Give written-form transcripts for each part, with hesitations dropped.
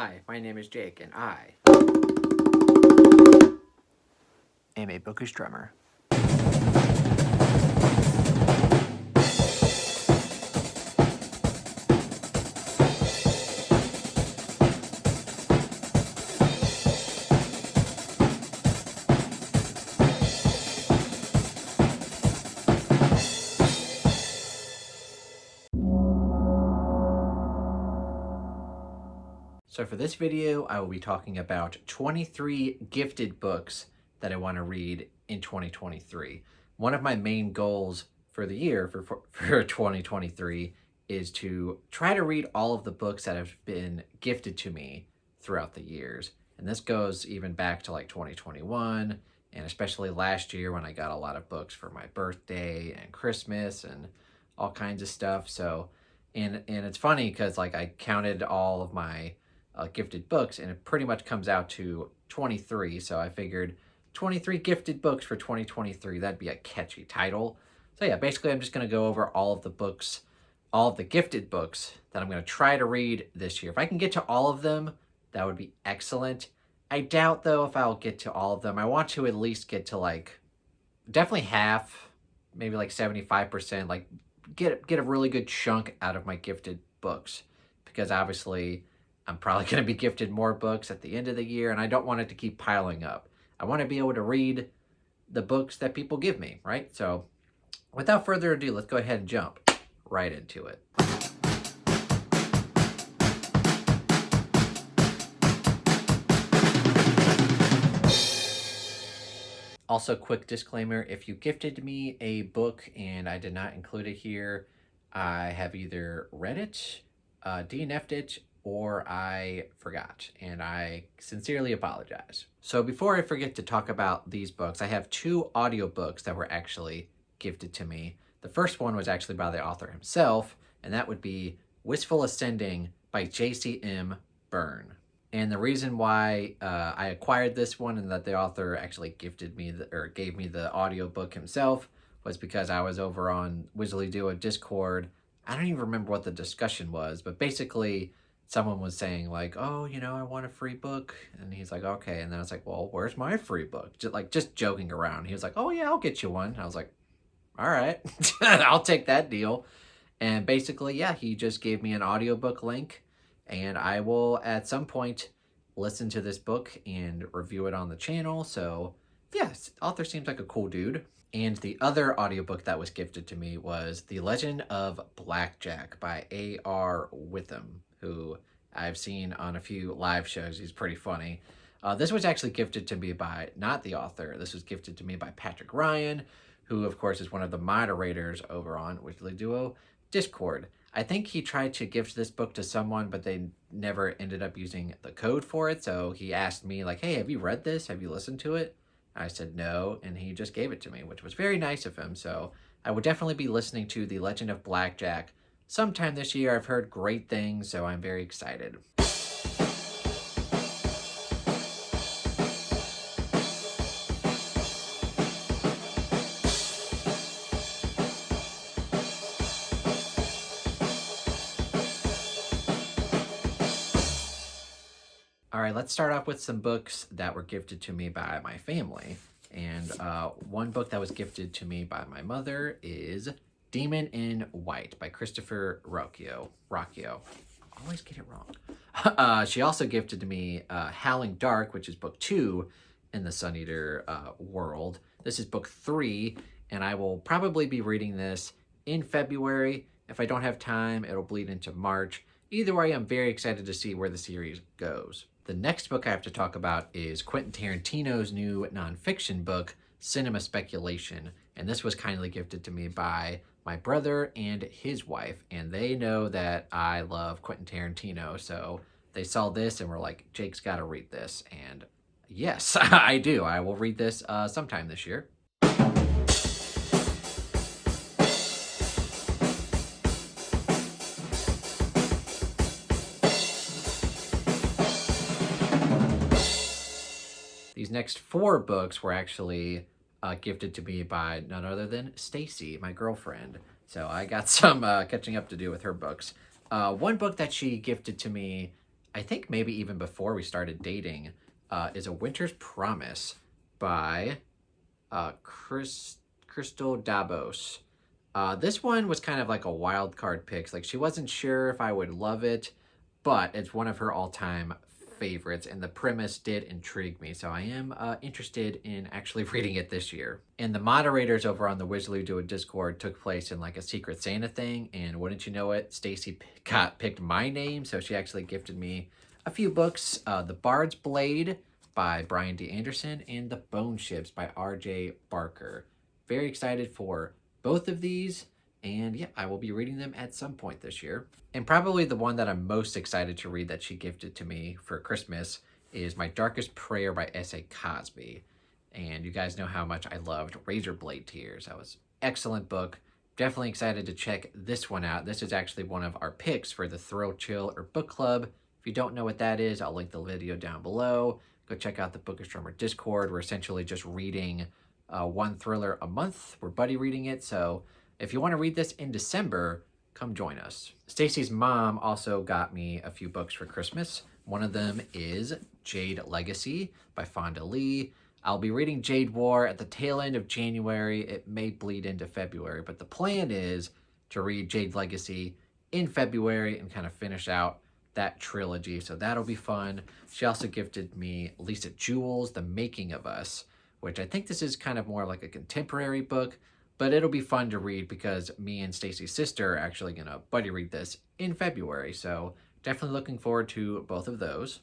Hi, my name is Jake, and I am a bookish drummer. So for this video, I will be talking about 23 gifted books that I want to read in 2023. One of my main goals for the year for 2023 is to try to read all of the books that have been gifted to me throughout the years. And this goes even back to like 2021, and especially last year when I got a lot of books for my birthday and Christmas and all kinds of stuff. So, and it's funny because like I counted all of my gifted books, and it pretty much comes out to 23. So I figured 23 gifted books for 2023, that'd be a catchy title. So yeah, basically I'm just going to go over all of the books, all of the gifted books that I'm going to try to read this year. If I can get to all of them, that would be excellent. I doubt though if I'll get to all of them. I want to at least get to like definitely half, maybe like 75%, like get a really good chunk out of my gifted books, because obviously I'm probably going to be gifted more books at the end of the year, and I don't want it to keep piling up. I want to be able to read the books that people give me, right? So without further ado, let's go ahead and jump right into it. Also, quick disclaimer, if you gifted me a book and I did not include it here, I have either read it, DNF'd it, or I forgot, and I sincerely apologize. So before I forget to talk about these books, I have two audiobooks that were actually gifted to me. The first one was actually by the author himself, and that would be Wishful Ascending by J.C.M. Byrne. And the reason why I acquired this one and that the author actually gifted me or gave me the audiobook himself was because I was over on Wizardly Duo Discord. I don't even remember what the discussion was, but basically someone was saying like, oh, you know, I want a free book. And he's like, okay. And then I was like, well, where's my free book? Just joking around. He was like, oh yeah, I'll get you one. I was like, all right, I'll take that deal. And basically, yeah, he just gave me an audiobook link, and I will at some point listen to this book and review it on the channel. So yeah, author seems like a cool dude. And the other audiobook that was gifted to me was The Legend of Blackjack by A.R. Witham, who I've seen on a few live shows. He's pretty funny. This was actually gifted to me by, not the author, this was gifted to me by Patrick Ryan, who of course is one of the moderators over on Wizardly Duo Discord. I think he tried to gift this book to someone, but they never ended up using the code for it. So he asked me like, hey, have you read this? Have you listened to it? I said no, and he just gave it to me, which was very nice of him. So I would definitely be listening to The Legend of Blackjack sometime this year. I've heard great things, so I'm very excited. All right, let's start off with some books that were gifted to me by my family. And one book that was gifted to me by my mother is Demon in White by Christopher Rocchio. Always get it wrong. She also gifted to me Howling Dark, which is book 2 in the Sun Eater world. This is book 3, and I will probably be reading this in February. If I don't have time, it'll bleed into March. Either way, I'm very excited to see where the series goes. The next book I have to talk about is Quentin Tarantino's new nonfiction book, Cinema Speculation. And this was kindly gifted to me by my brother and his wife. And they know that I love Quentin Tarantino. So they saw this and were like, Jake's got to read this. And yes, I do. I will read this sometime this year. These next 4 books were actually gifted to me by none other than Stacy, my girlfriend. So I got some catching up to do with her books. One book that she gifted to me, I think maybe even before we started dating, is A Winter's Promise by Crystal Dabos. This one was kind of like a wild card pick. Like she wasn't sure if I would love it, but it's one of her all-time favorites, and the premise did intrigue me, so I am interested in actually reading it this year. And the moderators over on the Wizardly Do It Discord took place in like a Secret Santa thing, and wouldn't you know it, Stacy picked my name, so she actually gifted me a few books: The Bard's Blade by Brian D. Anderson and The Bone Ships by R.J. Barker. Very excited for both of these, and yeah, I will be reading them at some point this year. And probably the one that I'm most excited to read that she gifted to me for Christmas is My Darkest Prayer by S.A. Cosby. And you guys know how much I loved Razorblade Tears. That was an excellent book. Definitely excited to check this one out. This is actually one of our picks for the Thrill, Chill, or Book Club. If you don't know what that is, I'll link the video down below. Go check out the Bookastromer Discord. We're essentially just reading one thriller a month. We're buddy reading it, so if you want to read this in December, come join us. Stacy's mom also got me a few books for Christmas. One of them is Jade Legacy by Fonda Lee. I'll be reading Jade War at the tail end of January. It may bleed into February, but the plan is to read Jade Legacy in February and kind of finish out that trilogy, so that'll be fun. She also gifted me Lisa Jewell's The Making of Us, which I think this is kind of more like a contemporary book, but it'll be fun to read because me and Stacy's sister are actually going to buddy read this in February, so definitely looking forward to both of those.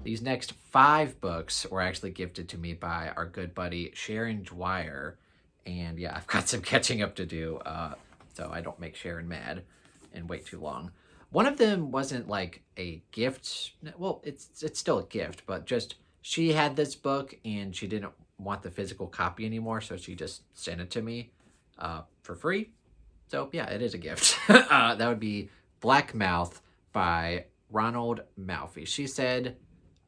These next 5 books were actually gifted to me by our good buddy Sharon Dwyer, and yeah, I've got some catching up to do, so I don't make Sharon mad and wait too long. One of them wasn't like a gift. Well, it's still a gift, but just she had this book and she didn't want the physical copy anymore, so she just sent it to me for free. So yeah, it is a gift. That would be Black Mouth by Ronald Malfi. She said,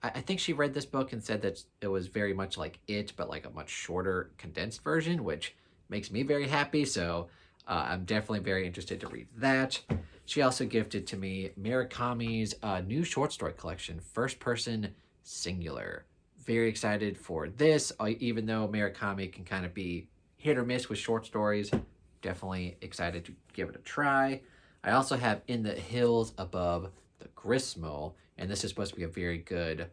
I think she read this book and said that it was very much like it, but like a much shorter, condensed version, which makes me very happy. So I'm definitely very interested to read that. She also gifted to me Murakami's new short story collection, First Person Singular. Very excited for this, even though Murakami can kind of be hit or miss with short stories. Definitely excited to give it a try. I also have In the Hills Above the Gristmill, and this is supposed to be a very good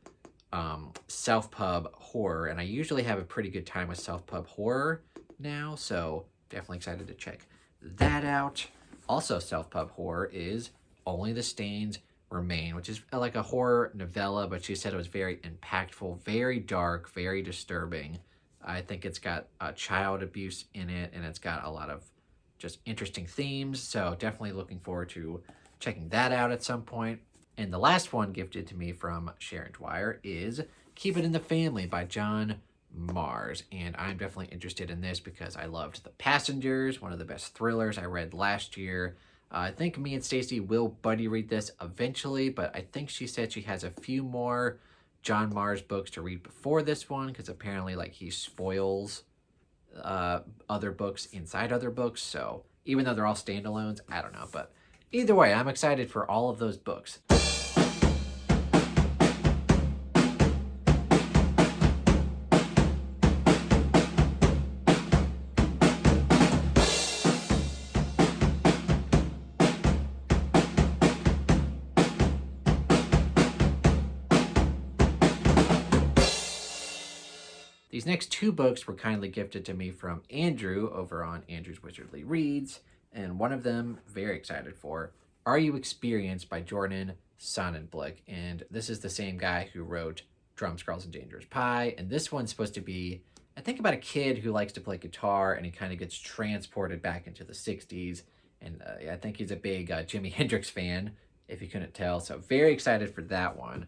self-pub horror, and I usually have a pretty good time with self-pub horror now, so definitely excited to check that out. Also self-pub horror is Only the Stains Remain, which is like a horror novella, but she said it was very impactful, very dark, very disturbing. I think it's got child abuse in it, and it's got a lot of just interesting themes, so definitely looking forward to checking that out at some point. And the last one gifted to me from Sharon Dwyer is Keep It in the Family by John Mars. And I'm definitely interested in this because I loved The Passengers, one of the best thrillers I read last year. I think me and Stacy will buddy read this eventually, but I think she said she has a few more John Mars books to read before this one, because apparently like he spoils other books inside other books. So even though they're all standalones, I don't know, but either way, I'm excited for all of those books. These next 2 books were kindly gifted to me from Andrew over on Andrew's Wizardly Reads, and one of them, very excited for, Are You Experienced by Jordan Sonnenblick. And this is the same guy who wrote Drum Scrolls and Dangerous Pie, and this one's supposed to be, I think, about a kid who likes to play guitar, and he kind of gets transported back into the 60s, and I think he's a big Jimi Hendrix fan, if you couldn't tell, so very excited for that one.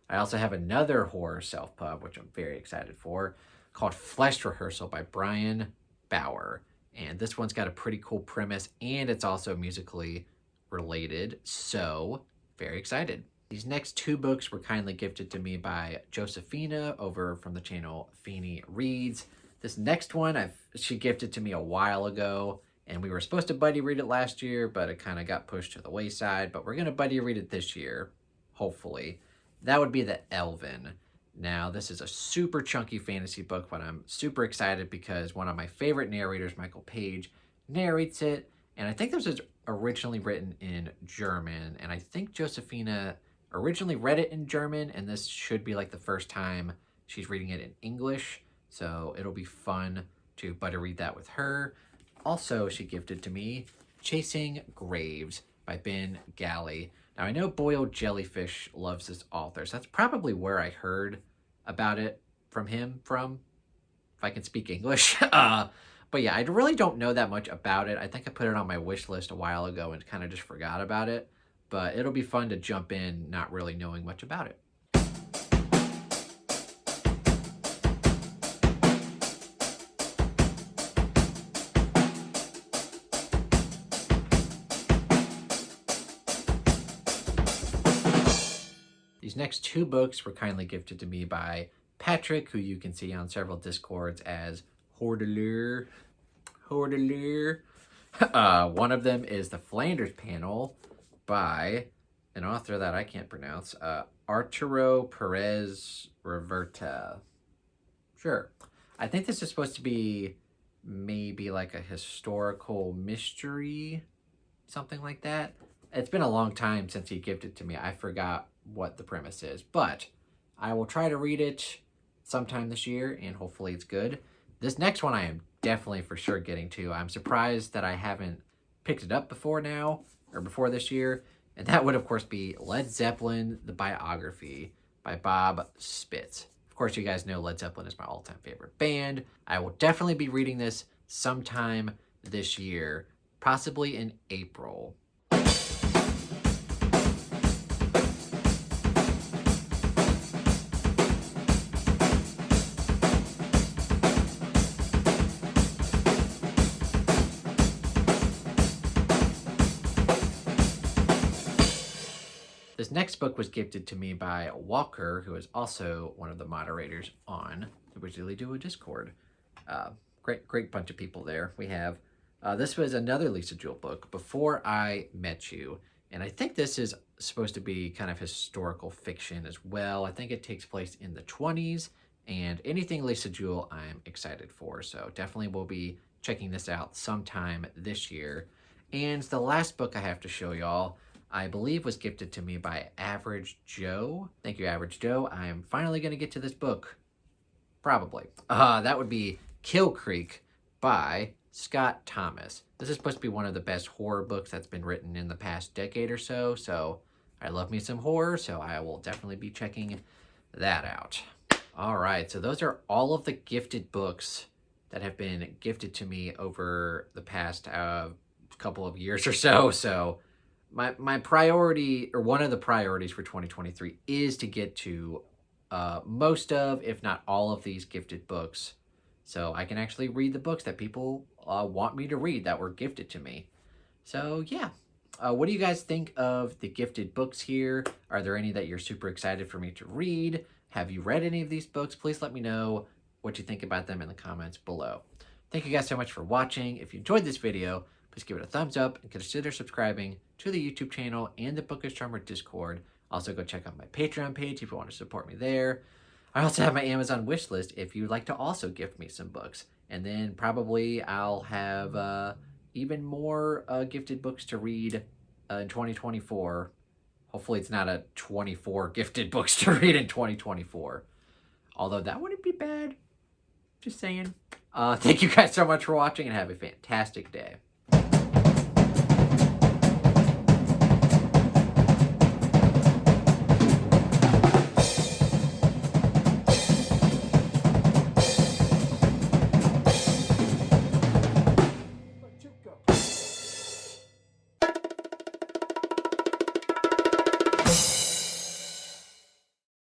I also have another horror self-pub, which I'm very excited for, called Flesh Rehearsal by Brian Bauer. And this one's got a pretty cool premise, and it's also musically related. So very excited. These next two books were kindly gifted to me by Josephina over from the channel Feeny Reads. This next one, she gifted to me a while ago, and we were supposed to buddy read it last year, but it kind of got pushed to the wayside. But we're going to buddy read it this year, hopefully. That would be The Elven. Now, this is a super chunky fantasy book, but I'm super excited because one of my favorite narrators, Michael Page, narrates it. And I think this was originally written in German, and I think Josephina originally read it in German, and this should be like the first time she's reading it in English, so it'll be fun to buddy read that with her. Also, she gifted to me Chasing Graves by Ben Galley. Now, I know Boiled Jellyfish loves this author, so that's probably where I heard about it from him, if I can speak English. But yeah, I really don't know that much about it. I think I put it on my wish list a while ago and kind of just forgot about it. But it'll be fun to jump in not really knowing much about it. These next two books were kindly gifted to me by Patrick, who you can see on several Discords as Hordeler. One of them is The Flanders Panel by an author that I can't pronounce, Arturo Perez Reverte. Sure. I think this is supposed to be maybe like a historical mystery, something like that. It's been a long time since he gifted it to me. I forgot what the premise is, but I will try to read it sometime this year, and hopefully it's good. This next one I am definitely for sure getting to. I'm surprised that I haven't picked it up before this year, and that would of course be Led Zeppelin the Biography by Bob Spitz. Of course, you guys know Led Zeppelin is my all-time favorite band. I will definitely be reading this sometime this year, possibly in April. This next book was gifted to me by Walker, who is also one of the moderators on the Originally Do a Discord. Great bunch of people there. We have, this was another Lisa Jewell book, Before I Met You. And I think this is supposed to be kind of historical fiction as well. I think it takes place in the 20s, and anything Lisa Jewell I'm excited for. So definitely will be checking this out sometime this year. And the last book I have to show y'all, I believe was gifted to me by Average Joe. Thank you, Average Joe. I am finally going to get to this book. Probably. That would be Kill Creek by Scott Thomas. This is supposed to be one of the best horror books that's been written in the past decade or so. So I love me some horror, so I will definitely be checking that out. All right, so those are all of the gifted books that have been gifted to me over the past couple of years or so. So my priority, or one of the priorities for 2023, is to get to most of, if not all of these gifted books, so I can actually read the books that people want me to read that were gifted to me. So yeah, what do you guys think of the gifted books here? Are there any that you're super excited for me to read? Have you read any of these books? Please let me know what you think about them in the comments below. Thank you guys so much for watching. If you enjoyed this video, please give it a thumbs up and consider subscribing to the YouTube channel and the Bookish Charmer Discord. Also, go check out my Patreon page if you want to support me there. I also have my Amazon wish list if you'd like to also gift me some books. And then probably I'll have even more gifted books to read in 2024. Hopefully it's not a 24 gifted books to read in 2024. Although that wouldn't be bad. Just saying. Thank you guys so much for watching, and have a fantastic day.